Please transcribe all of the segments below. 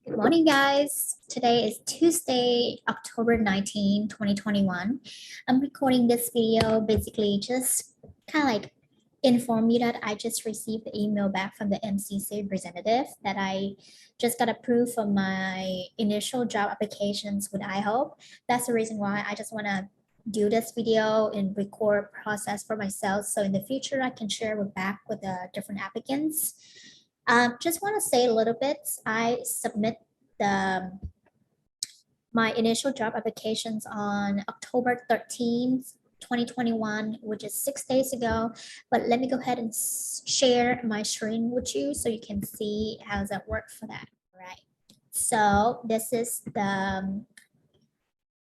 Good morning, guys. Today is Tuesday, October 19, 2021. I'm recording this video basically just kind of like inform you that I just received the email back from the MCC representative that I just got approved for my initial job applications with iHope. That's the reason why I just want to do this video and record process for myself so in the future I can share back with the different applicants. Just want to say a little bit. I submit the my initial job applications on October 13th, 2021, which is 6 days ago. But let me go ahead and share my screen with you so you can see how does that work for that. All right. So this is the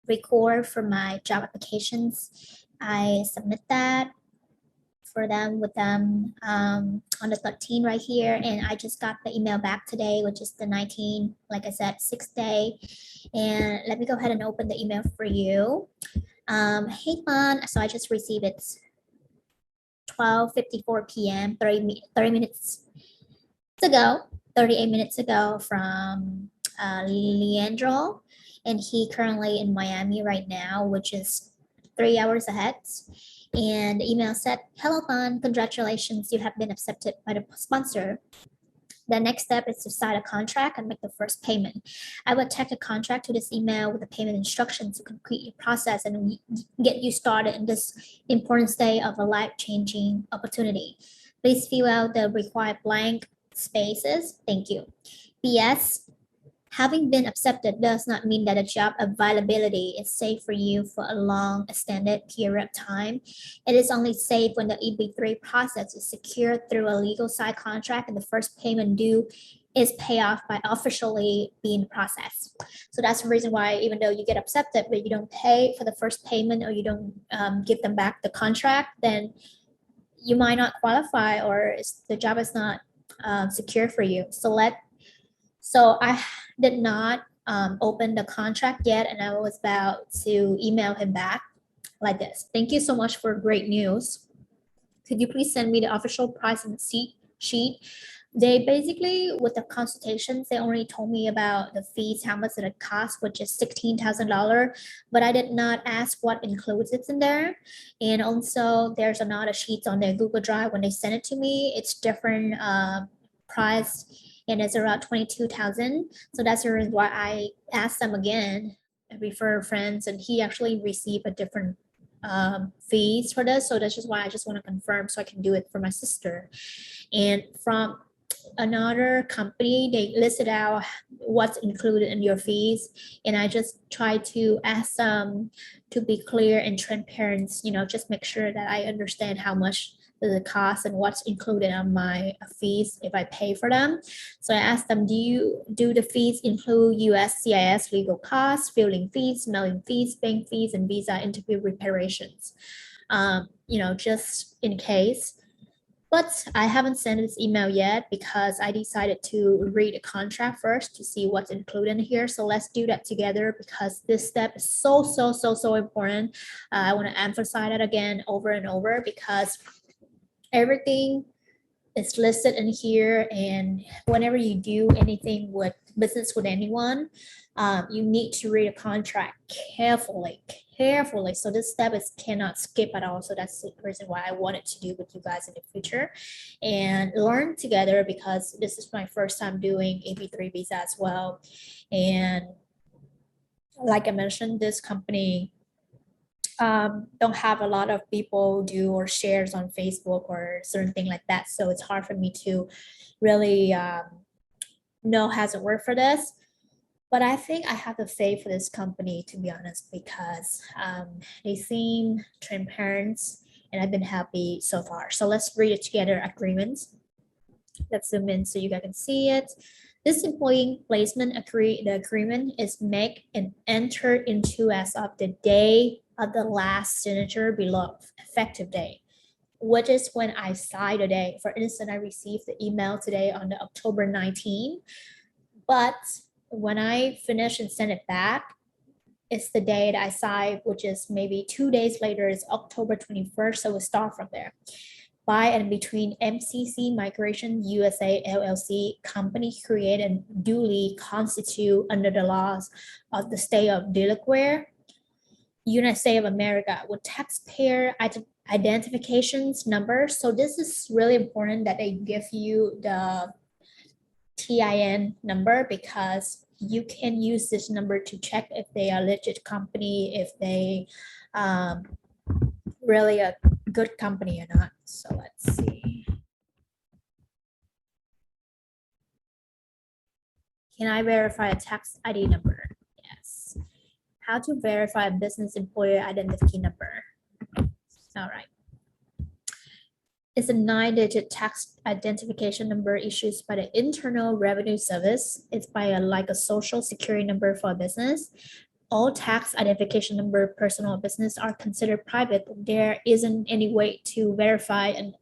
record for my job applications. I submit that for them with them on the 13th right here, and I just got the email back today, which is the 19th, like I said, 6th day. And let me go ahead and open the email for you. Hey man, so I just received it 12:54 p.m. 30 minutes ago, 38 minutes ago from Leandro, and he currently in Miami right now, which is 3 hours ahead. And the email said, "Hello, Fan, congratulations, you have been accepted by the sponsor. The next step is to sign a contract and make the first payment. I will attach a contract to this email with the payment instructions to complete your process and get you started in this important stage of a life-changing opportunity. Please fill out the required blank spaces. Thank you. P.S. Having been accepted does not mean that a job availability is safe for you for a long extended period of time. It is only safe when the EB3 process is secured through a legal side contract and the first payment due is paid off by officially being processed. So that's the reason why even though you get accepted, but you don't pay for the first payment or you don't give them back the contract, then you might not qualify or the job is not secure for you. So I did not open the contract yet, and I was about to email him back like this. Thank you so much for great news. Could you please send me the official price and sheet? They basically, with the consultations, they only told me about the fees, how much it cost, which is $16,000, but I did not ask what includes it in there. And also there's another sheet on their Google Drive. When they send it to me, it's different price, and it's around 22,000. So that's the reason why I asked them again, refer friends, and he actually received a different fees for this. So that's just why I just want to confirm so I can do it for my sister. And from another company, they listed out what's included in your fees, and I just try to ask them to be clear and transparent, just make sure that I understand how much the cost and what's included on my fees if I pay for them. So I asked them, do the fees include USCIS legal costs, filing fees, mailing fees, bank fees, and visa interview preparations? Just in case. But I haven't sent this email yet because I decided to read the contract first to see what's included in here. So let's do that together because this step is so important. I want to emphasize that again over and over because everything is listed in here, and whenever you do anything with business with anyone, you need to read a contract carefully. So this step is cannot skip at all. So that's the reason why I wanted to do with you guys in the future and learn together because this is my first time doing AB3 visa as well. And like I mentioned, this company don't have a lot of people do or shares on Facebook or certain thing like that. So it's hard for me to really know how to work for this. But I think I have the faith for this company, to be honest, because they seem transparent and I've been happy so far. So let's read it together, agreements. Let's zoom in so you guys can see it. This employee placement the agreement is made and entered into as of the day of the last signature below, effective date, which is when I sign the day. For instance, I received the email today on the October 19th, but when I finish and send it back, it's the day that I sign, which is maybe 2 days later, is October 21st. So we'll start from there. by and between MCC Migration USA LLC company created and duly constitute under the laws of the state of Delaware, United States of America, with taxpayer identifications number. So this is really important that they give you the TIN number, because you can use this number to check if they are legit company, if they really a good company or not. So let's see. Can I verify a tax ID number? Yes. How to verify a business employer identity number? All right. It's a 9-digit tax identification number issued by the Internal Revenue Service. It's like a social security number for a business. All tax identification number, personal or business, are considered private. There isn't any way to verify an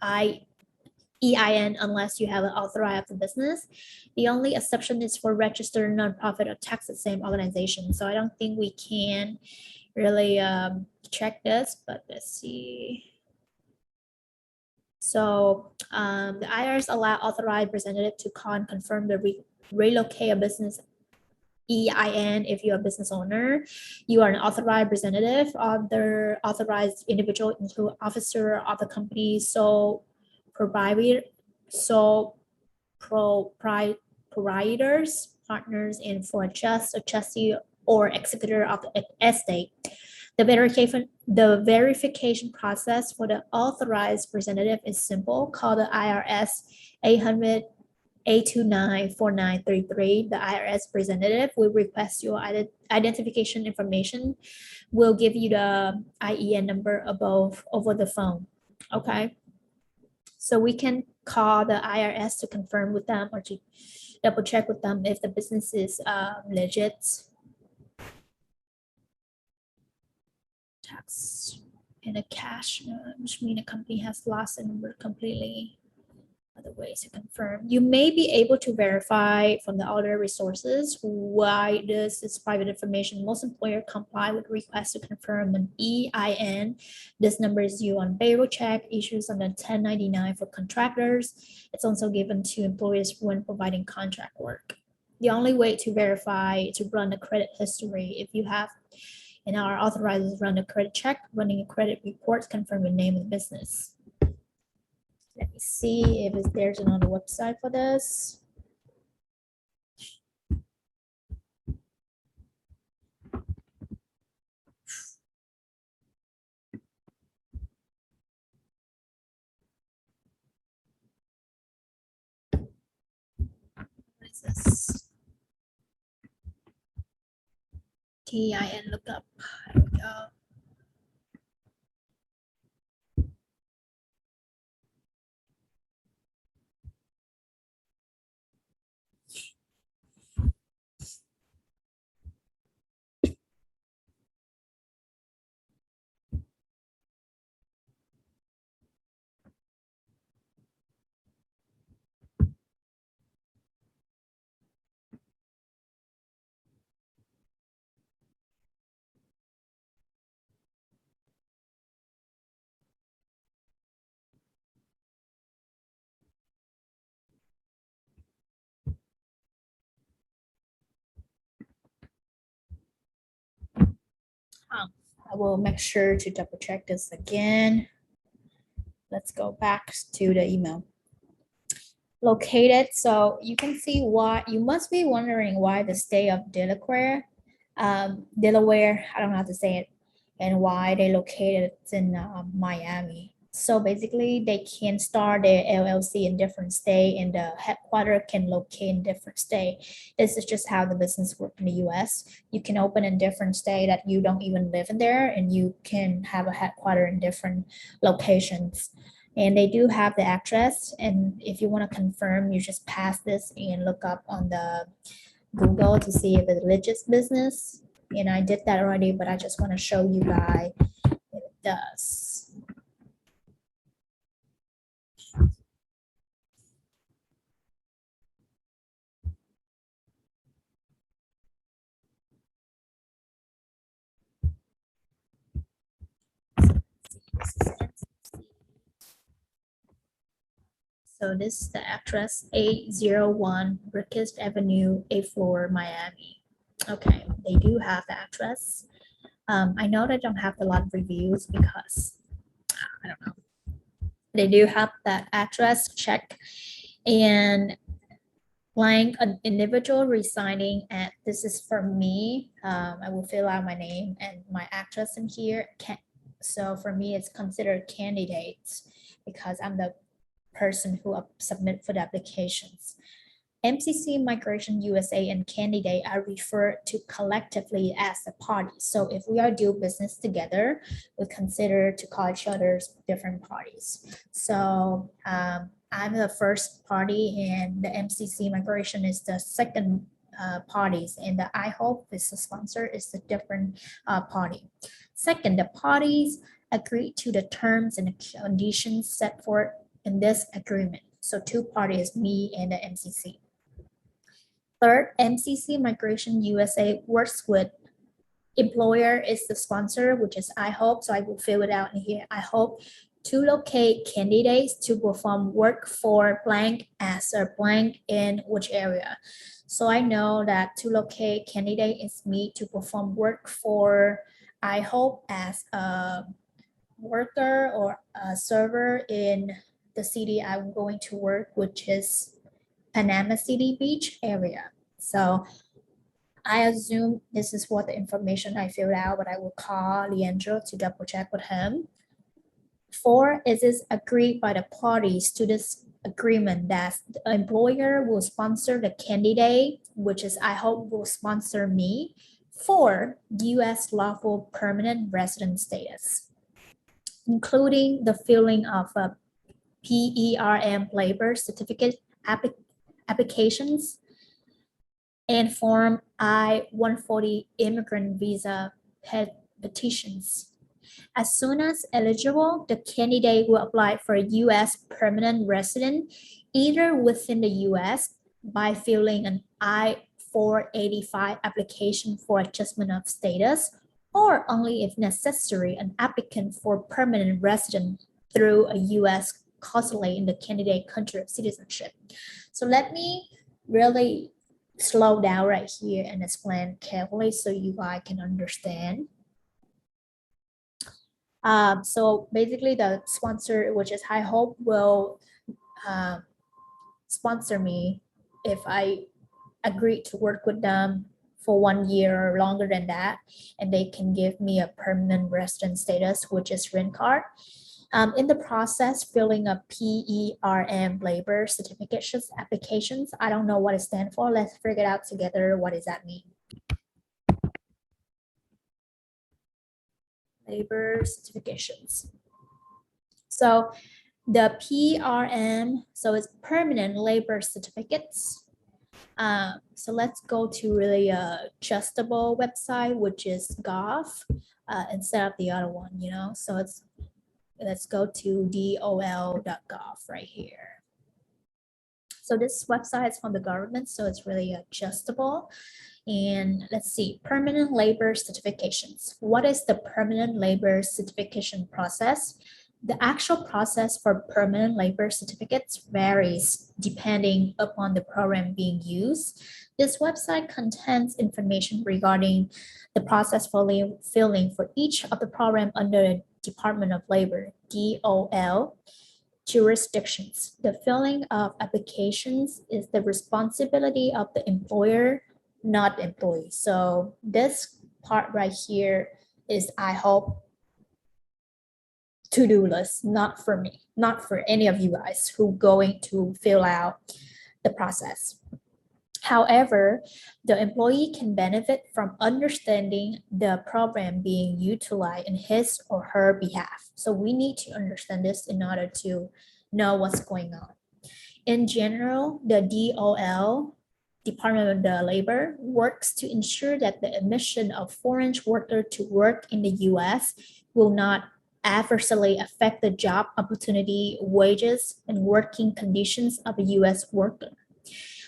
EIN unless you have an authorized business. The only exception is for registered nonprofit or tax-exempt organization. So I don't think we can really check this, but let's see. So the IRS allow authorized representative to call and confirm the relocate a business EIN if you're a business owner. You are an authorized representative. Other authorized individual include officer of the company, so proprietors, partners, and for a trustee, or executor of the estate. The verification process for the authorized representative is simple. Call the IRS 800 829-4933. The IRS representative will request your identification information. We'll give you the IEN number above over the phone. Okay. So we can call the IRS to confirm with them or to double check with them if the business is legit. Tax in a cash, which means the company has lost the number completely. Other ways to confirm. You may be able to verify from the other resources. Why this is private information. Most employers comply with requests to confirm an EIN. This number is due on payroll check, issues on the 1099 for contractors. It's also given to employers when providing contract work. The only way to verify to run a credit history, if you have and are authorized to run a credit check, running a credit report, confirm the name of the business. Let me see if there's another website for this. What is this? TIN lookup. There we go. I will make sure to double check this again. Let's go back to the email. Located, so you can see why you must be wondering why the state of Delaware, I don't know how to say it, and why they located in Miami. So basically, they can start their LLC in different state, and the headquarter can locate in different state. This is just how the business work in the U.S. You can open in different state that you don't even live in there, and you can have a headquarter in different locations. And they do have the address, and if you want to confirm, you just pass this and look up on the Google to see if it's legit business. And I did that already, but I just want to show you guys if it does. So this is the address 801 Ricketts Avenue, 8th floor, Miami. Okay, they do have the address. I know they don't have a lot of reviews because I don't know. They do have that address check, and like an individual resigning, and this is for me. I will fill out my name and my address in here. So for me, it's considered candidates because I'm the person who submit for the applications. MCC, Migration USA, and candidate are referred to collectively as a party. So if we are doing business together, we consider to call each other different parties. So I'm the first party, and the MCC Migration is the second parties, and the I Hope is the sponsor, is the different party. Second, the parties agree to the terms and conditions set forth in this agreement. So two parties, me and the MCC. Third, MCC Migration USA works with employer is the sponsor, which is I Hope. So I will fill it out in here. I Hope to locate candidates to perform work for blank as a blank in which area. So I know that to locate candidate is me to perform work for I Hope as a worker or a server in the city I'm going to work, which is Panama City Beach area. So I assume this is what the information I filled out, but I will call Leandro to double check with him. 4, is this agreed by the parties to this agreement that the employer will sponsor the candidate, which is I Hope will sponsor me, for U.S. lawful permanent resident status, including the filling of a PERM labor certificate applications and Form I-140 immigrant visa petitions. As soon as eligible, the candidate will apply for a U.S. permanent resident, either within the U.S. by filling an I-485 application for adjustment of status, or only if necessary, an applicant for permanent resident through a U.S. consulate in the candidate country of citizenship. So let me really slow down right here and explain carefully so you guys can understand. So basically the sponsor, which is I Hope, will sponsor me if I agree to work with them for 1 year or longer than that, and they can give me a permanent resident status, which is green card. In the process, filling a PERM labor certifications applications. I don't know what it stands for. Let's figure it out together. What does that mean? Labor certifications. So the PRM, so it's permanent labor certificates. So let's go to really a adjustable website, which is Gov, instead of the other one, you know. So let's go to dol.gov right here. So this website is from the government, so it's really adjustable. And let's see, permanent labor certifications. What is the permanent labor certification process? The actual process for permanent labor certificates varies depending upon the program being used. This website contains information regarding the process for filling for each of the program under the Department of Labor, DOL, jurisdictions. The filling of applications is the responsibility of the employer, not employee. So this part right here is I Hope to-do list, not for me, not for any of you guys who going to fill out the process. However, the employee can benefit from understanding the program being utilized in his or her behalf. So we need to understand this in order to know what's going on. In general, the DOL, Department of the Labor, works to ensure that the admission of foreign workers to work in the U.S. will not adversely affect the job opportunity, wages, and working conditions of a U.S. worker.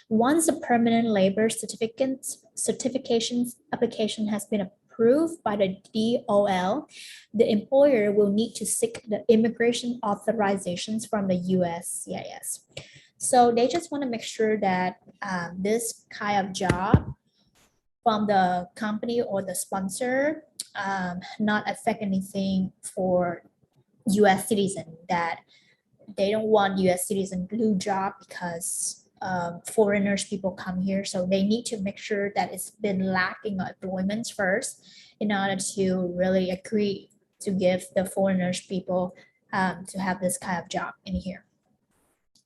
Once a permanent labor certifications application has been approved by the DOL, the employer will need to seek the immigration authorizations from the USCIS. So they just want to make sure that this kind of job from the company or the sponsor not affect anything for US citizen, that they don't want US citizen blue job because foreigners people come here, so they need to make sure that it's been lacking employment first in order to really agree to give the foreigners people to have this kind of job in here.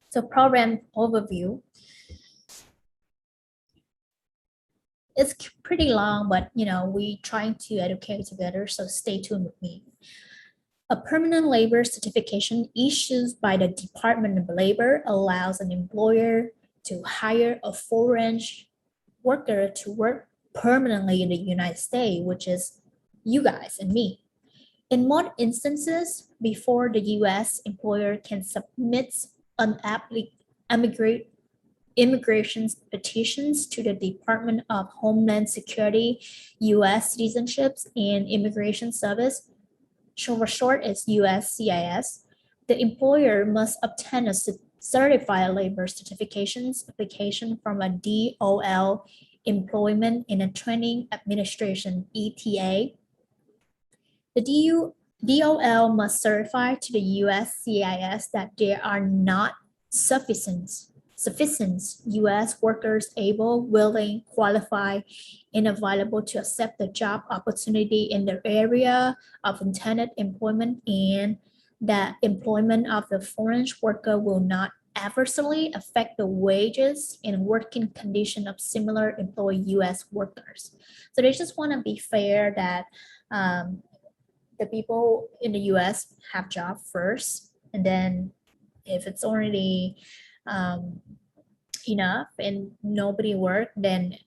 So program overview. It's pretty long, but we trying to educate together, so stay tuned with me. A permanent labor certification issued by the Department of Labor allows an employer to hire a foreign worker to work permanently in the United States, which is you guys and me. In most instances, before the US employer can submit an immigration petitions to the Department of Homeland Security, US Citizenships and Immigration Service, for short is USCIS, the employer must obtain a certified labor certifications application from a DOL Employment and Training Administration, ETA. The DOL must certify to the USCIS that there are not sufficient US workers able, willing, qualified, and available to accept the job opportunity in the area of intended employment, and that employment of the foreign worker will not adversely affect the wages and working condition of similar employed US workers. So they just want to be fair that the people in the US have job first, and then if it's already enough and nobody work, then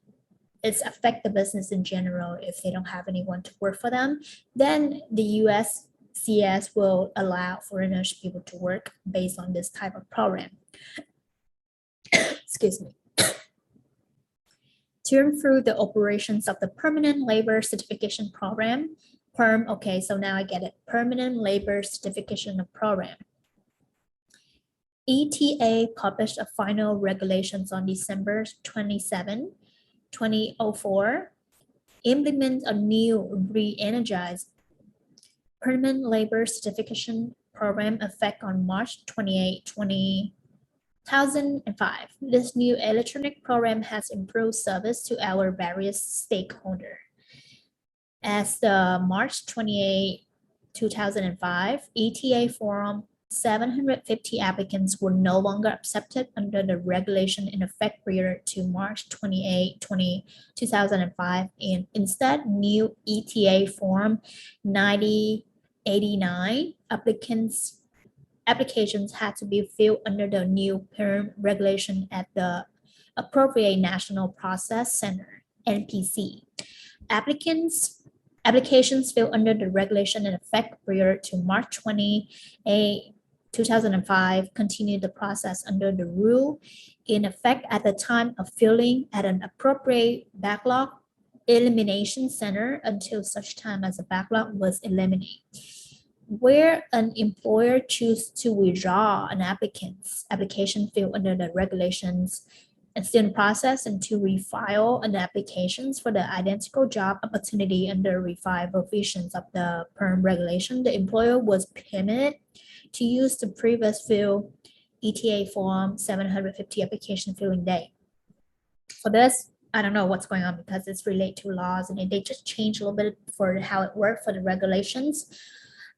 it's affect the business in general. If they don't have anyone to work for them, then the USCIS will allow foreigners people to work based on this type of program. Excuse me. To improve the operations of the Permanent Labor Certification Program, PERM, okay, so now I get it, Permanent Labor Certification Program. ETA published a final regulations on December 27, 2004, implement a new re-energized Permanent Labor Certification Program effect on March 28, 2005. This new electronic program has improved service to our various stakeholders. As the March 28, 2005, ETA Form 750 applicants were no longer accepted under the regulation in effect prior to March 28, 2005, and instead new ETA Form 9089 applications had to be filled under the new PERM regulation at the appropriate National Process Center, NPC. Applications filled under the regulation in effect prior to March 28, 2005 continued the process under the rule in effect at the time of filling at an appropriate backlog elimination center until such time as the backlog was eliminated. Where an employer chooses to withdraw an application filled under the regulations and still in process and to refile an applications for the identical job opportunity under refiled provisions of the PERM regulation, the employer was permitted to use the previous fill ETA Form 750 application filling day. For this, I don't know what's going on because it's related to laws and they just changed a little bit for how it worked for the regulations.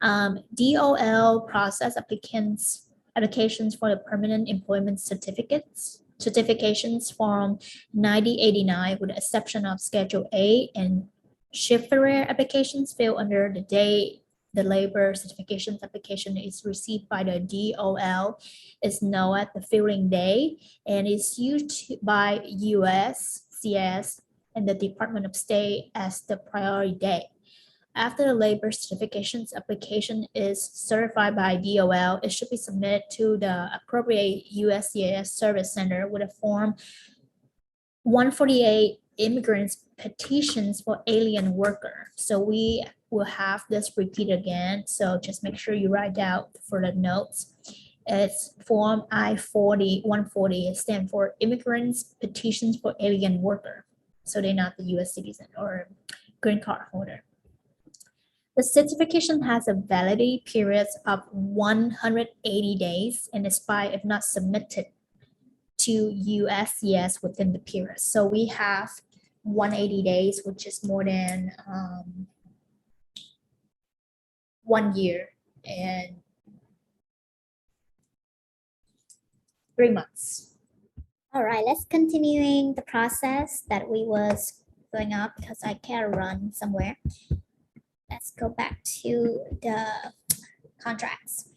DOL process applications for the permanent employment certifications Form 9089 with the exception of Schedule A and shiftware applications filled under the day the labor certifications application is received by the DOL is known as the filling day and is used by USCIS and the Department of State as the priority day. After the labor certifications application is certified by DOL, it should be submitted to the appropriate USCIS service center with a Form 148 immigrants petitions for alien worker. So we will have this repeat again. So just make sure you write down for the notes. It's Form I-140. It stands for Immigrants Petitions for Alien Worker. So they're not the US citizen or green card holder. The certification has a validity period of 180 days and expired if not submitted to USCIS within the period. So we have 180 days, which is more than 1 year and 3 months. All right, let's continuing the process that we was going up because I can't run somewhere. Let's go back to the contracts.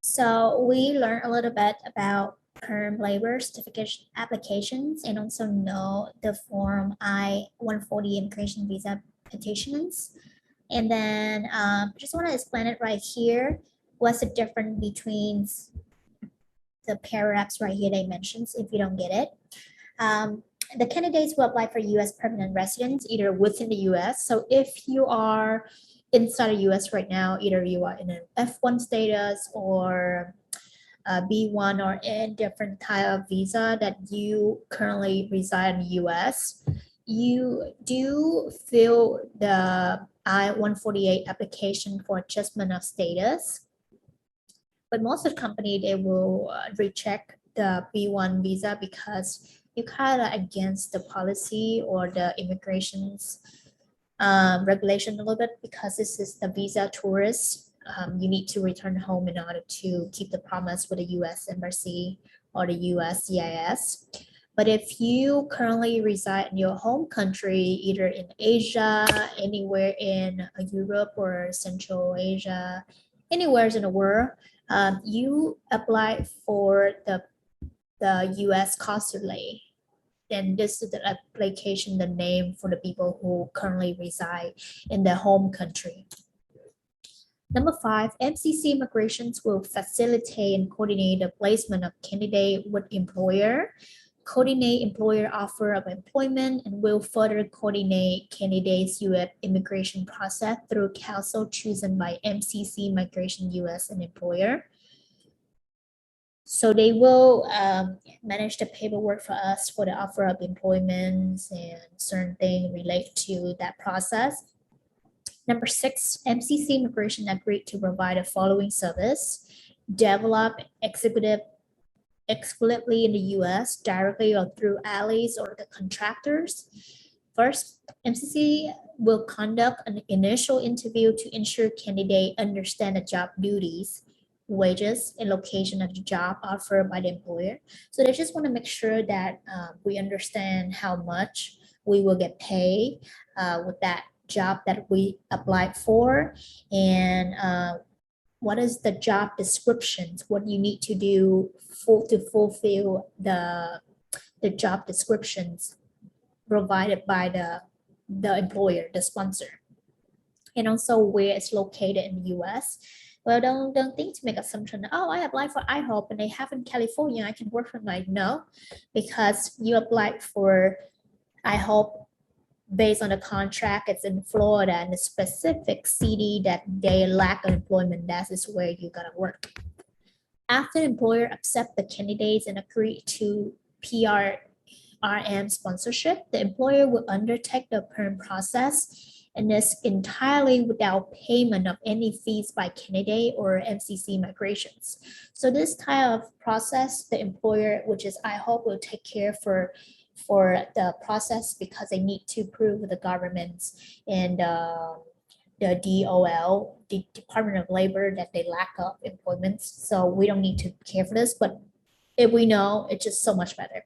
So we learned a little bit about perm labor certification applications and also know the Form I-140 immigration visa petitions. And then just want to explain it right here. What's the difference between the paragraphs right here they mentioned if you don't get it. The candidates will apply for U.S. permanent residence either within the U.S. So if you are inside the U.S. right now, either you are in an F1 status or B1 or in different type of visa that you currently reside in the U.S., you do fill the I-148 application for adjustment of status. But most of the company, they will reject the B1 visa because you kind of against the policy or the immigration's regulation a little bit because this is the visa tourist. You need to return home in order to keep the promise with the U.S. Embassy or the USCIS. But if you currently reside in your home country, either in Asia, anywhere in Europe or Central Asia, anywhere in the world, you apply for the U.S. consulate. Then this is the application, the name for the people who currently reside in their home country. Number 5, MCC immigrations will facilitate and coordinate the placement of candidate with employer, coordinate employer offer of employment, and will further coordinate candidates' U.S. immigration process through council chosen by MCC Migration US and employer. So they will manage the paperwork for us for the offer of employment and certain things related to that process. Number 6, MCC Immigration agreed to provide the following service: develop executive exclusively in the U.S. directly or through allies or the contractors. First, MCC will conduct an initial interview to ensure candidate understand the job duties, wages, and location of the job offered by the employer. So they just want to make sure that we understand how much we will get paid with that job that we applied for, and what is the job descriptions, what you need to do to fulfill the job descriptions provided by the employer, the sponsor, and also where it's located in the US. Well, don't think to make assumption, oh, I applied for IHOP and they have in California, I can work from my, no, because you applied for IHOP based on the contract, it's in Florida and the specific city that they lack employment, that is where you're gonna work. After the employer accept the candidates and agree to PRRM sponsorship, the employer will undertake the perm process and is entirely without payment of any fees by candidate or MCC migrations. So this type of process, the employer, which is IHOP, will take care for the process because they need to prove with the governments and the DOL, the Department of Labor, that they lack of employment. So we don't need to care for this, but if we know, it's just so much better.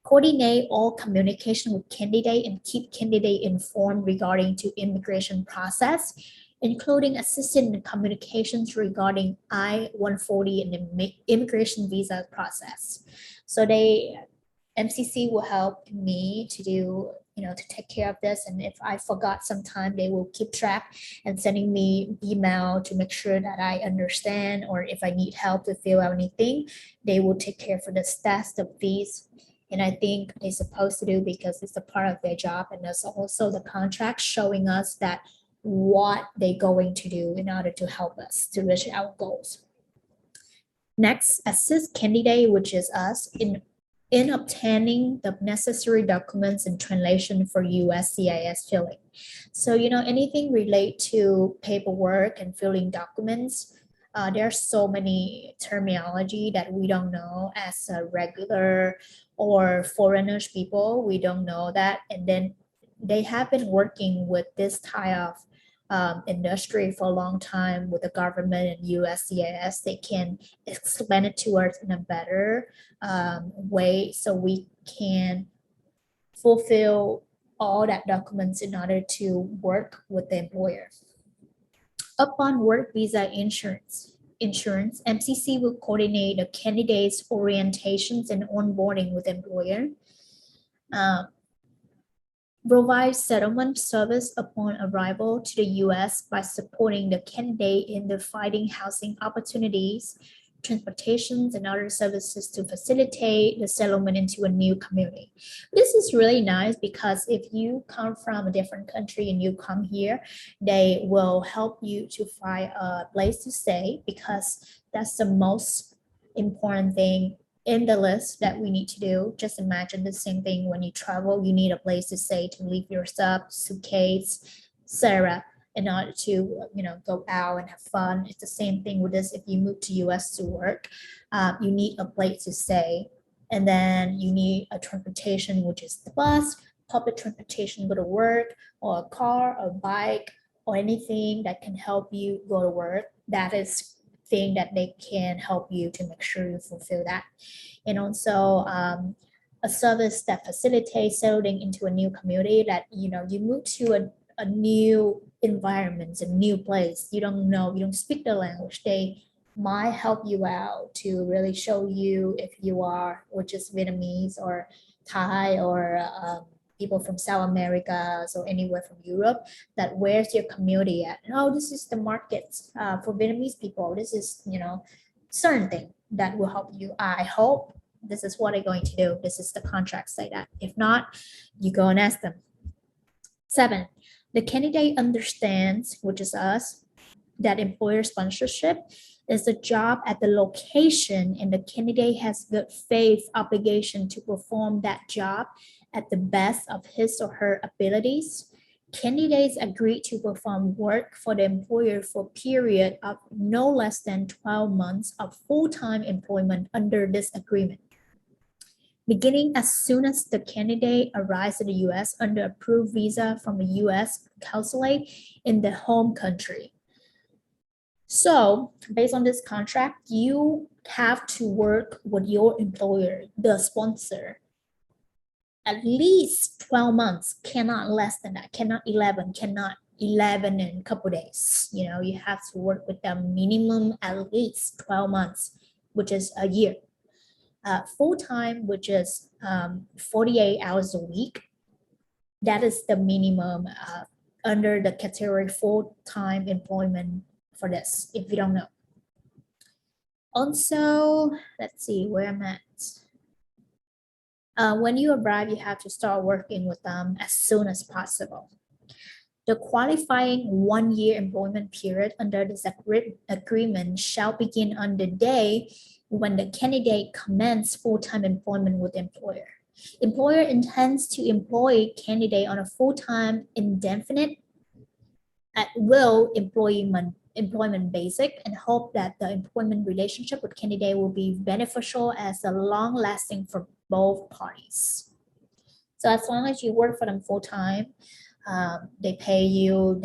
Coordinate all communication with candidate and keep candidate informed regarding to immigration process, including assisting in communications regarding I-140 and the immigration visa process. So MCC will help me to do, to take care of this. And if I forgot sometime, they will keep track and sending me email to make sure that I understand, or if I need help to fill out anything, they will take care for the stats, the fees, And I think they're supposed to do because it's a part of their job. And there's also the contract showing us that what they're going to do in order to help us to reach our goals. Next, assist candidate, which is us, in obtaining the necessary documents and translation for USCIS filling. So, anything relate to paperwork and filling documents, there's so many terminology that we don't know as a regular or foreigners people. We don't know that. And then they have been working with this type of industry for a long time with the government and USCIS. They can explain it to us in a better way so we can fulfill all that documents in order to work with the employer. Upon work visa insurance, MCC will coordinate the candidate's orientations and onboarding with the employer. Provide settlement service upon arrival to the U.S. by supporting the candidate in the finding housing opportunities, transportations, and other services to facilitate the settlement into a new community. This is really nice because if you come from a different country and you come here, they will help you to find a place to stay because that's the most important thing in the list that we need to do. Just imagine the same thing when you travel, you need a place to stay, to leave your stuff, suitcase, etc. in order to go out and have fun. It's the same thing with this. If you move to US to work, you need a place to stay, and then you need a transportation, which is the bus, public transportation, go to work, or a car, or a bike, or anything that can help you go to work. That is thing that they can help you to make sure you fulfill that. And also a service that facilitates settling into a new community, that you move to a new environment, a new place, you don't speak the language. They might help you out to really show you if you are, which is Vietnamese or Thai or people from South America, so anywhere from Europe, that where's your community at? And, oh, this is the market for Vietnamese people. This is, certain thing that will help you. I hope this is what they're going to do. This is the contract say that. If not, you go and ask them. 7, the candidate understands, which is us, that employer sponsorship is a job at the location and the candidate has good faith obligation to perform that job at the best of his or her abilities. Candidates agree to perform work for the employer for a period of no less than 12 months of full-time employment under this agreement, beginning as soon as the candidate arrives in the U.S. under approved visa from the U.S. consulate in the home country. So, based on this contract, you have to work with your employer, the sponsor, at least 12 months, cannot less than that, cannot 11 in a couple days. You have to work with them minimum at least 12 months, which is a year. Full-time, which is 48 hours a week. That is the minimum under the category full-time employment for this, if you don't know. Also, let's see where I'm at. When you arrive, you have to start working with them as soon as possible. The qualifying 1-year employment period under this agreement shall begin on the day when the candidate commences full-time employment with the employer. Employer intends to employ candidate on a full-time indefinite at will employment basic and hope that the employment relationship with candidate will be beneficial as a long-lasting for both parties. So as long as you work for them full-time, they pay you,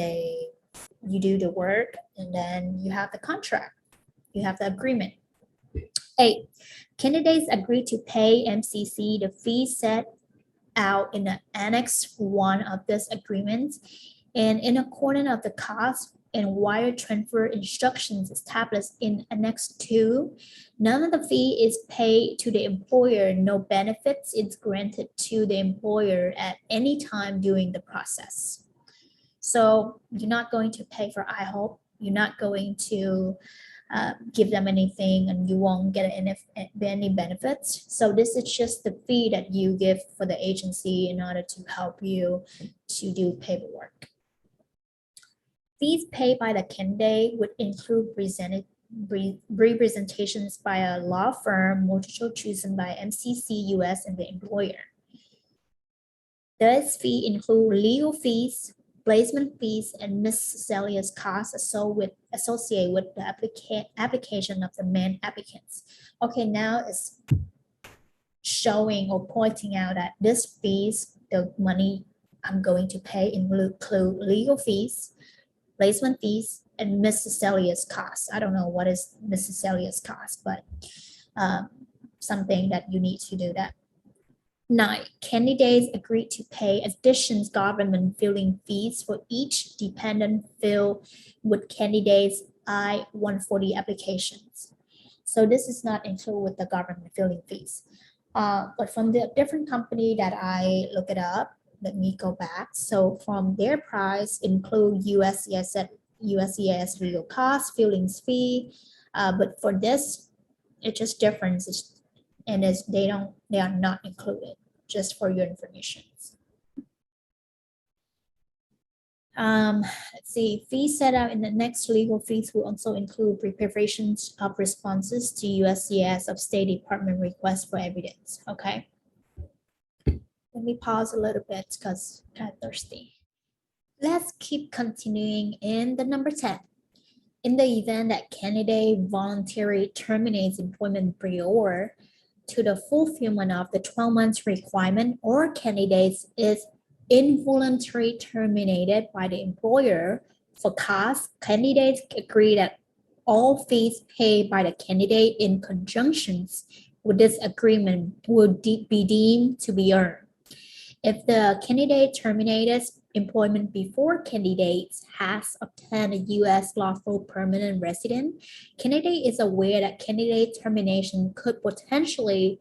you do the work, and then you have the contract, you have the agreement. 8, candidates agree to pay MCC the fee set out in the Annex 1 of this agreement, and in accordance of the cost and wire transfer instructions established in Annex 2, none of the fee is paid to the employer. No benefits is granted to the employer at any time during the process. So you're not going to pay for IHOP. You're not going to give them anything, and you won't get any benefits. So this is just the fee that you give for the agency in order to help you to do paperwork. Fees paid by the candidate would include representations by a law firm, multiple chosen by MCC US and the employer. This fee include legal fees, placement fees, and miscellaneous costs associated with the application of the main applicants. Okay, now it's showing or pointing out that this fees, the money I'm going to pay include legal fees, placement fees, and miscellaneous costs. I don't know what is miscellaneous cost, but something that you need to do that. 9. Candidates agreed to pay additional government filing fees for each dependent field with candidates I-140 applications. So this is not included with the government filing fees. But from the different company that I look it up, let me go back. So from their price include USCIS legal costs, filings fee, but for this, it's just different, and they are not included. Just for your information. Let's see, fees set out in the next legal fees will also include preparations of responses to USCIS of State Department requests for evidence. Okay. Let me pause a little bit because I'm kind of thirsty. Let's keep continuing in the number 10. In the event that candidate voluntarily terminates employment prior to the fulfillment of the 12 months requirement, or candidates is involuntarily terminated by the employer for cause, candidates agree that all fees paid by the candidate in conjunction with this agreement will be deemed to be earned. If the candidate terminated employment before candidate has obtained a U.S. lawful permanent resident, candidate is aware that candidate termination could potentially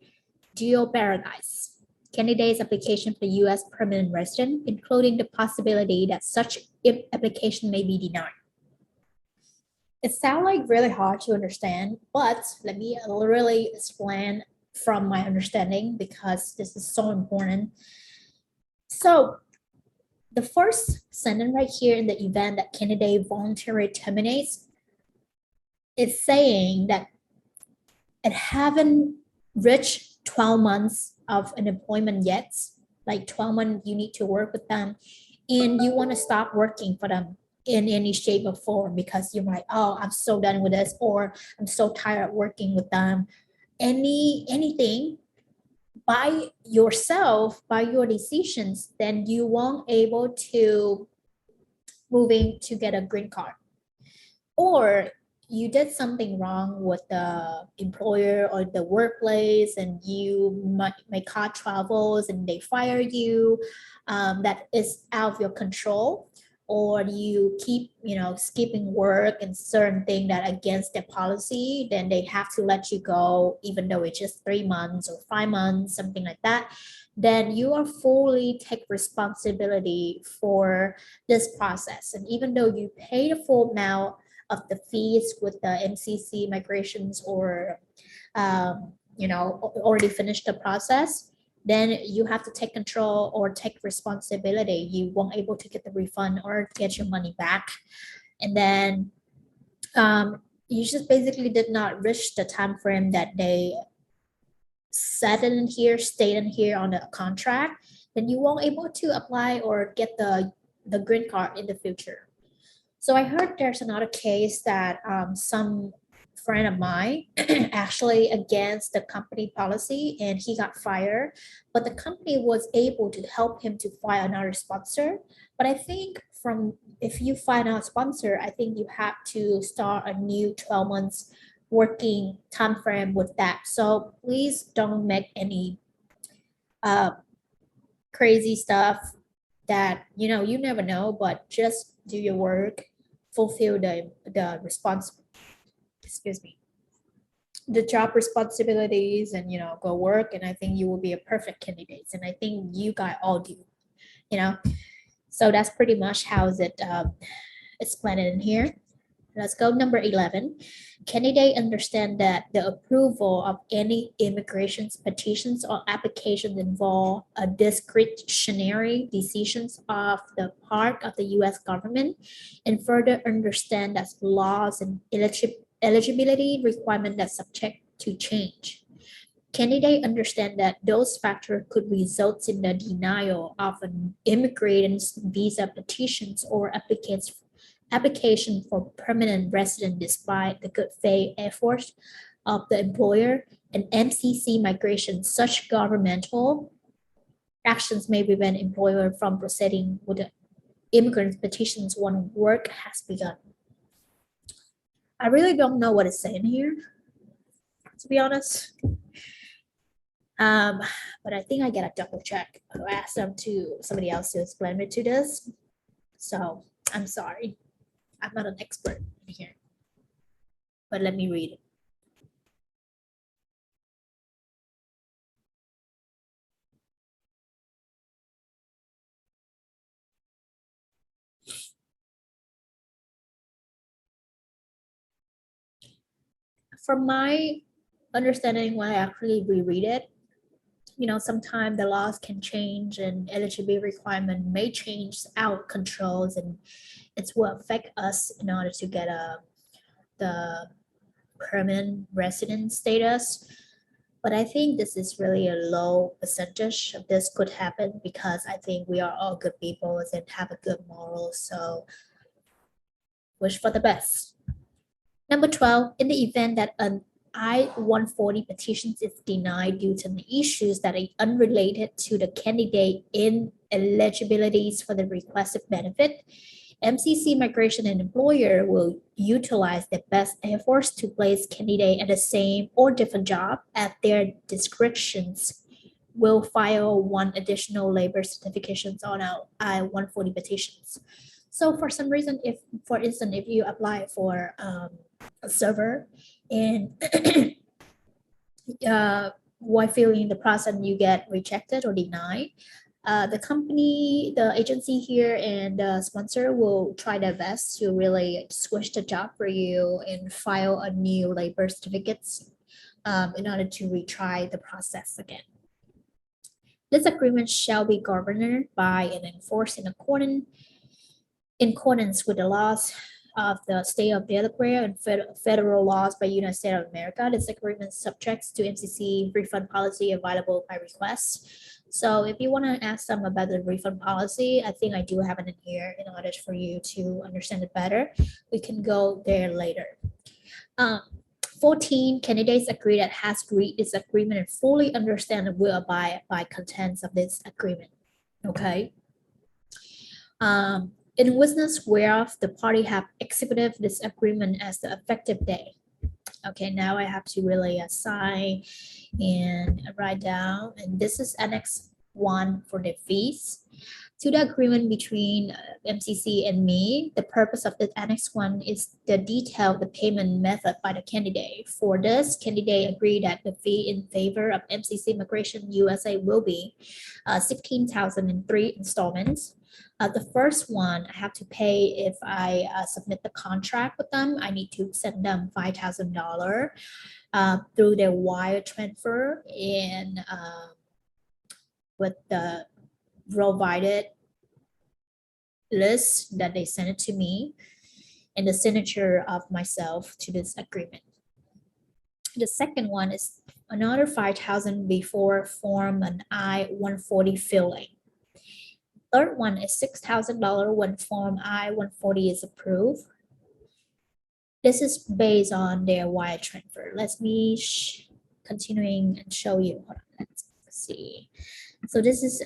jeopardize candidate's application for the U.S. permanent resident, including the possibility that such application may be denied. It sounds like really hard to understand, but let me really explain from my understanding because this is so important. So the first sentence right here, in the event that candidate voluntarily terminates, is saying that it haven't reached 12 months of unemployment yet, like 12 months you need to work with them, and you want to stop working for them in any shape or form because you're like, oh, I'm so done with this, or I'm so tired of working with them. Anything by yourself, by your decisions, then you won't able to moving to get a green card. Or you did something wrong with the employer or the workplace, and you may cause troubles and they fire you, that is out of your control, or you keep skipping work and certain thing that against their policy, then they have to let you go even though it's just 3 months or 5 months, something like that. Then you are fully take responsibility for this process. And even though you pay the full amount of the fees with the MCC migrations, or already finished the process, then you have to take control or take responsibility. You won't able to get the refund or get your money back. And then you just basically did not reach the time frame that they set in here, stated here on the contract, then you won't able to apply or get the green card in the future. So I heard there's another case that some friend of mine actually against the company policy, and he got fired, but the company was able to help him to find another sponsor. But I think if you find a sponsor, I think you have to start a new 12 months working time frame with that. So please don't make any crazy stuff that you never know, but just do your work, fulfill the job responsibilities, and go work, and I think you will be a perfect candidate, and I think you guys all do. So that's pretty much how is it explained in here. Let's go number 11. Candidate understand that the approval of any immigration petitions or applications involve a discretionary decisions of the part of the U.S. government, and further understand that laws and eligibility requirements that subject to change. Candidate understand that those factors could result in the denial of an immigrant's visa petitions or application for permanent resident despite the good faith efforts of the employer and MCC migration. Such governmental actions may prevent employer from proceeding with the immigrant petitions when work has begun. I really don't know what it's saying here, to be honest. But I think I gotta double check. I'll ask somebody else to explain it to this. So I'm sorry. I'm not an expert in here. But let me read it. From my understanding, when I actually reread it, sometimes the laws can change and eligibility requirement may change out controls, and it will affect us in order to get the permanent resident status. But I think this is really a low percentage of this could happen because I think we are all good people and have a good moral. So wish for the best. Number 12, in the event that an I-140 petition is denied due to the issues that are unrelated to the candidate ineligibilities for the requested benefit, MCC Migration and Employer will utilize their best efforts to place candidate at the same or different job at their discretions. Will file one additional labor certifications on our I-140 petitions. So for some reason, if, for instance, if you apply for a server and while filling the process you get rejected or denied, the company, the agency here and the sponsor will try their best to really switch the job for you and file a new labor certificates in order to retry the process again. This agreement shall be governed by and enforced in accordance with the laws of the state of Delaware and federal laws by United States of America. This agreement subjects to MCC refund policy available by request. So if you want to ask them about the refund policy, I think I do have it in here in order for you to understand it better. We can go there later. 14 candidates agree that has read this agreement and fully understand and will abide by contents of this agreement. Okay. In witness whereof the party have executed this agreement as the effective day. Okay, now I have to really sign and write down, and this is Annex 1 for the fees. To the agreement between MCC and me, the purpose of the Annex 1 is the detail of the payment method by the candidate. For this, candidate agreed that the fee in favor of MCC Migration USA will be 16,000 in 3 installments. The first one I have to pay if I submit the contract with them. I need to send them $5,000 through their wire transfer and with the provided list that they sent it to me and the signature of myself to this agreement. The second one is another 5,000 before form an I-140 filling. Third one is $6,000 when form I-140 is approved. This is based on their wire transfer. Let me continuing and show you. Let's see. So this is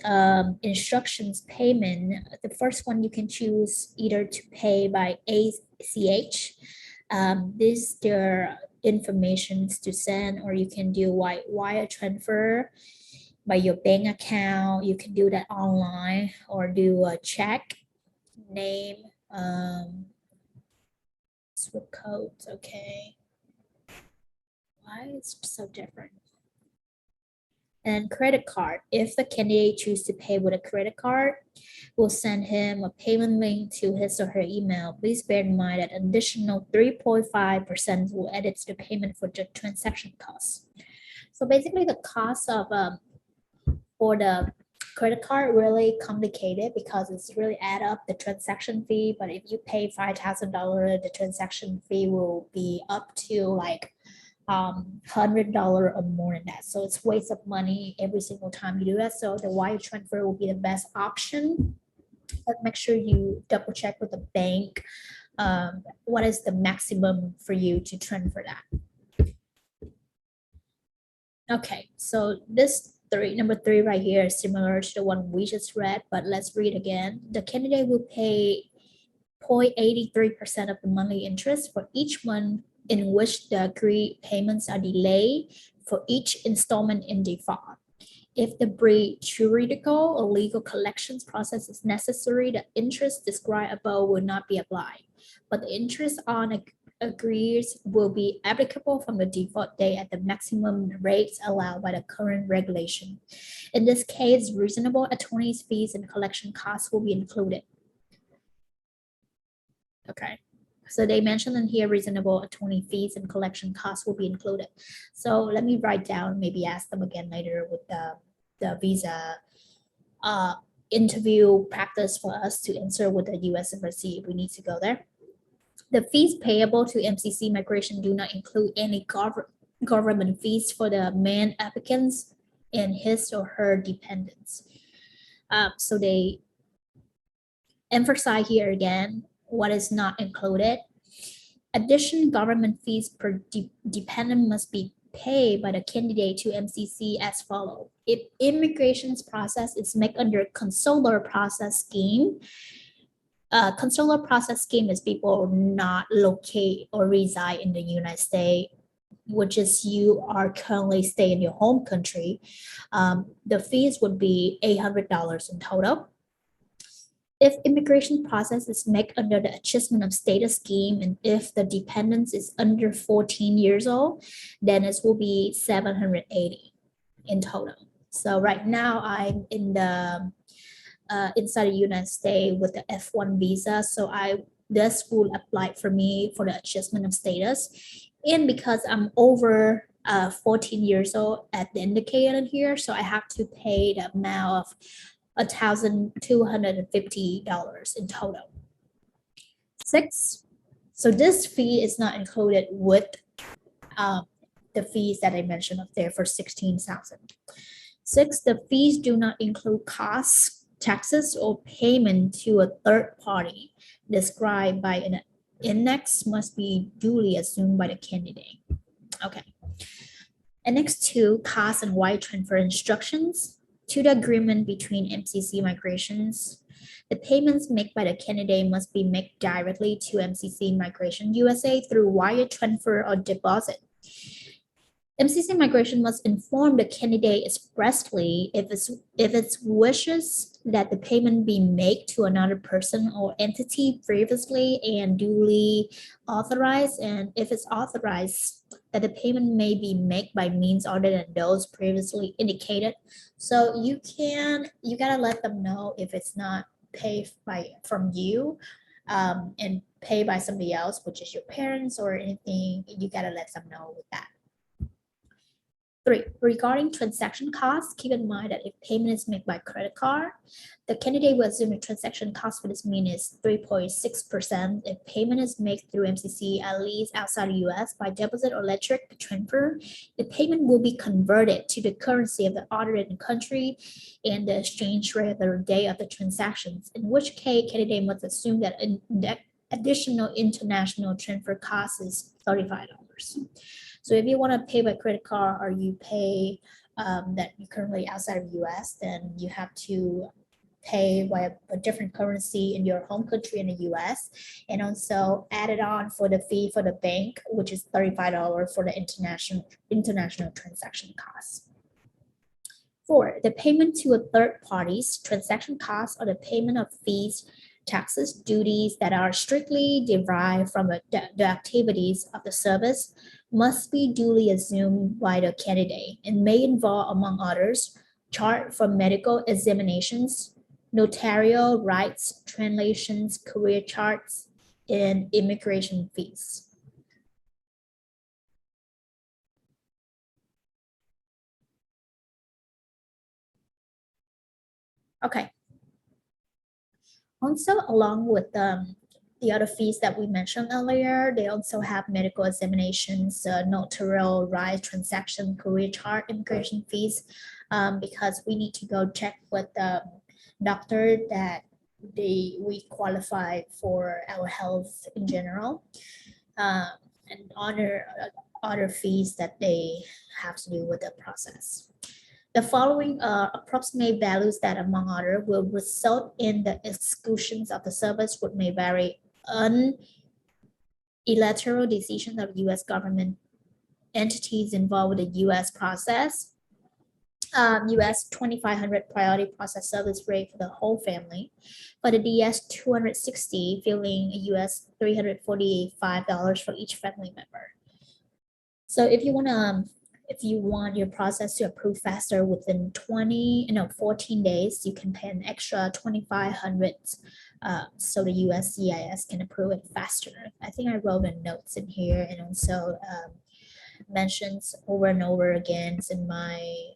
instructions payment. The first one you can choose either to pay by ACH. This their information to send, or you can do wire transfer by your bank account. You can do that online or do a check, name, SWIFT codes. Okay. Why is it so different? And credit card, if the candidate chooses to pay with a credit card, we'll send him a payment link to his or her email. Please bear in mind that an additional 3.5% will add to the payment for the transaction costs. So basically the cost of for the credit card really complicated because it's really add up the transaction fee. But if you pay $5,000, the transaction fee will be up to like $100 or more than that. So it's waste of money every single time you do that. So the wire transfer will be the best option. But make sure you double check with the bank what is the maximum for you to transfer that. Okay, so number three right here is similar to the one we just read, but let's read again. The candidate will pay 0.83% of the monthly interest for each month in which the agreed payments are delayed for each installment in default. If the juridical or legal collections process is necessary, the interest described above will not be applied, but the interest on agrees will be applicable from the default date at the maximum rates allowed by the current regulation. In this case, reasonable attorney's fees and collection costs will be included. Okay, so they mentioned in here reasonable attorney fees and collection costs will be included. So let me write down, maybe ask them again later with the visa interview practice for us to answer with the U.S. Embassy if we need to go there. The fees payable to MCC Migration do not include any government fees for the main applicants and his or her dependents. So they emphasize here again what is not included. Additional government fees per dependent must be paid by the candidate to MCC as follows. If immigration's process is made under consular process scheme, consular process scheme is people not locate or reside in the United States, which is you are currently stay in your home country. The fees would be $800 in total. If immigration process is made under the adjustment of status scheme, and if the dependent is under 14 years old, then it will be $780 in total. So right now I'm in the inside the United States with the F1 visa, so this will apply for me for the adjustment of status. And because I'm over 14 years old at the indicated here, so I have to pay the amount of $1,250 in total. 6, so this fee is not included with the fees that I mentioned up there for 16,000. 6, the fees do not include costs, taxes, or payment to a third party described by an index must be duly assumed by the candidate. Okay. Annex 2, cost and wire transfer instructions. To the agreement between MCC Migrations, the payments made by the candidate must be made directly to MCC Migration USA through wire transfer or deposit. MCC Migration must inform the candidate expressly if it wishes that the payment be made to another person or entity previously and duly authorized, and if it's authorized, that the payment may be made by means other than those previously indicated. So you gotta let them know if it's not paid from you and paid by somebody else, which is your parents or anything. You gotta let them know with that. 3, regarding transaction costs, keep in mind that if payment is made by credit card, the candidate will assume the transaction cost for this mean is 3.6%. If payment is made through MCC, at least outside the US, by deposit or electric transfer, the payment will be converted to the currency of the audited country and the exchange rate of the day of the transactions, in which case candidate must assume that additional international transfer cost is $35. So if you want to pay by credit card or you pay that you're currently outside of the US, then you have to pay by a different currency in your home country in the US, and also add it on for the fee for the bank, which is $35 for the international transaction costs. 4, the payment to a third party's transaction costs or the payment of fees, taxes, duties that are strictly derived from the activities of the service must be duly assumed by the candidate and may involve, among others, chart for medical examinations, notarial rights, translations, career charts, and immigration fees. Okay. Also, along with the other fees that we mentioned earlier, they also have medical examinations, notarial rights, transaction, career chart, immigration fees, because we need to go check with the doctor that we qualify for our health in general, um, and other fees that they have to do with the process. The following are approximate values that, among other, will result in the exclusions of the service, which may vary unilateral decisions of U.S. government entities involved with the U.S. process. US 2500 priority process service rate for the whole family. For the DS 260, filling US $345 for each family member. So if you want your process to approve faster within 14 days, you can pay an extra 2,500, so the USCIS can approve it faster. I think I wrote in notes in here, and also mentions over and over again in my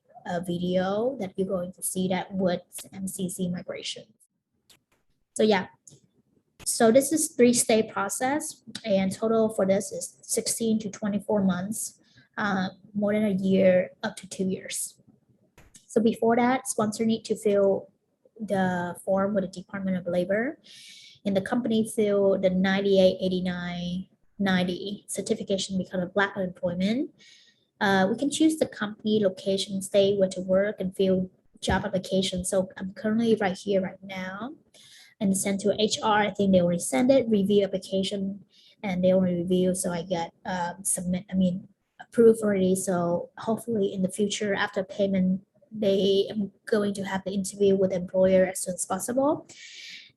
video that you're going to see that with MCC migration. So yeah, so this is 3-stage process, and total for this is 16 to 24 months, more than a year, up to 2 years. So before that, sponsor need to fill the form with the Department of Labor, and the company fill the 988990 certification because of lack of employment. We can choose the company, location, state, where to work, and fill job application. So I'm currently right here right now, and send to HR. I think they already send it, review application, and they already review. So I get approved already. So hopefully in the future, after payment, they am going to have the interview with the employer as soon as possible.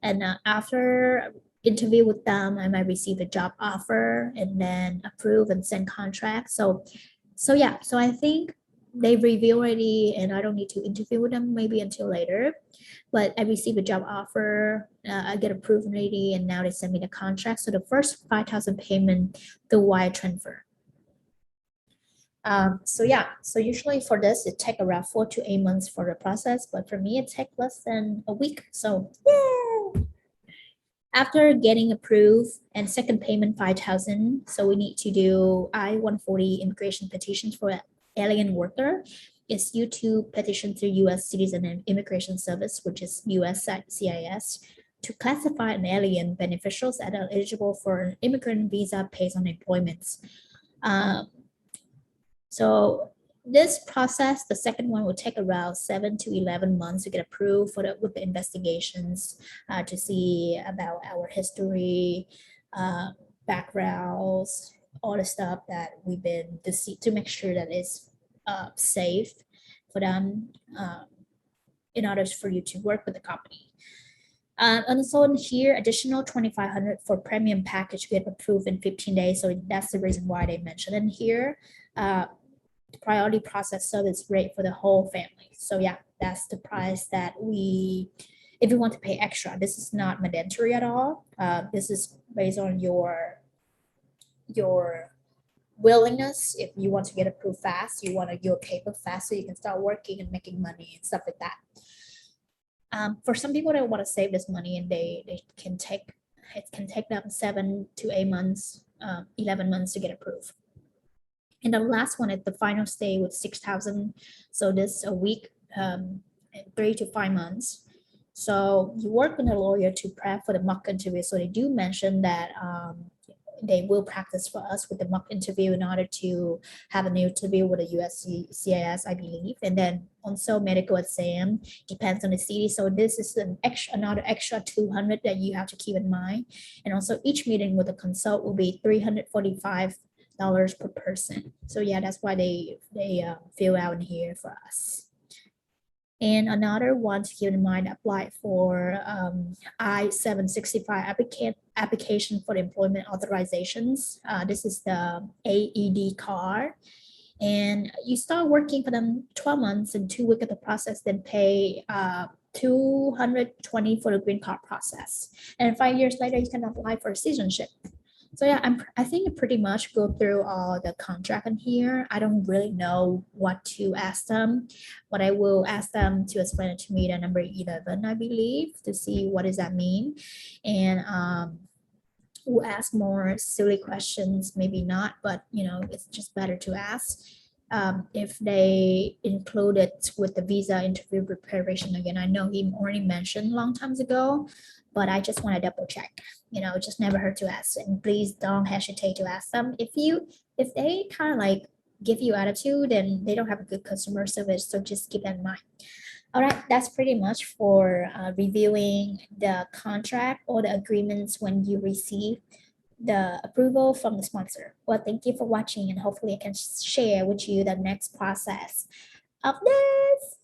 And after interview with them, I might receive a job offer and then approve and send contract. So yeah, so I think they review already, and I don't need to interview with them maybe until later. But I received a job offer, I get approved already, and now they send me the contract. So the first 5,000 payment, the wire transfer. So yeah, so usually for this, it take around 4 to 8 months for the process, but for me, it take less than a week. So yeah. After getting approved and second payment 5,000, so we need to do I-140 immigration petitions for alien worker. It's due to petition to U.S. Citizen and Immigration Service, which is USCIS, to classify an alien beneficials that are eligible for an immigrant visa based on employment. So this process, the second one will take around 7 to 11 months to get approved with the investigations, to see about our history, backgrounds, all the stuff that we've been to make sure that it's safe for them, in order for you to work with the company. And so in here, additional 2,500 for premium package get approved in 15 days. So that's the reason why they mentioned in here. Priority process service rate for the whole family. So yeah, that's the price that if you want to pay extra, this is not mandatory at all. This is based on your willingness. If you want to get approved fast, you want to get paper fast so you can start working and making money and stuff like that. For some people that want to save this money, and it can take them 7 to 8 months, 11 months to get approved. And the last one is the final stay with 6,000. So this a week, 3 to 5 months. So you work with a lawyer to prep for the mock interview. So they do mention that they will practice for us with the mock interview in order to have an interview with the USCIS, I believe. And then also medical exam depends on the city. So this is another extra 200 that you have to keep in mind. And also each meeting with a consult will be $345 per person. So yeah, that's why they fill out in here for us. And another one to keep in mind, apply for I-765 application for employment authorizations. This is the AED card. And you start working for them 12 months and 2 weeks of the process, then pay 220 for the green card process. And 5 years later, you can apply for citizenship. So yeah, I think I pretty much go through all the contract in here. I don't really know what to ask them, but I will ask them to explain it to me the number 11, I believe, to see what does that mean. And we'll ask more silly questions, maybe not, but it's just better to ask. If they include it with the visa interview preparation again. I know he already mentioned long times ago, but I just want to double check. Just never hurt to ask, and please don't hesitate to ask them. If they kind of like give you attitude, then they don't have a good customer service. So just keep that in mind. All right, that's pretty much for reviewing the contract or the agreements when you receive the approval from the sponsor. Well, thank you for watching, and hopefully I can share with you the next process of this.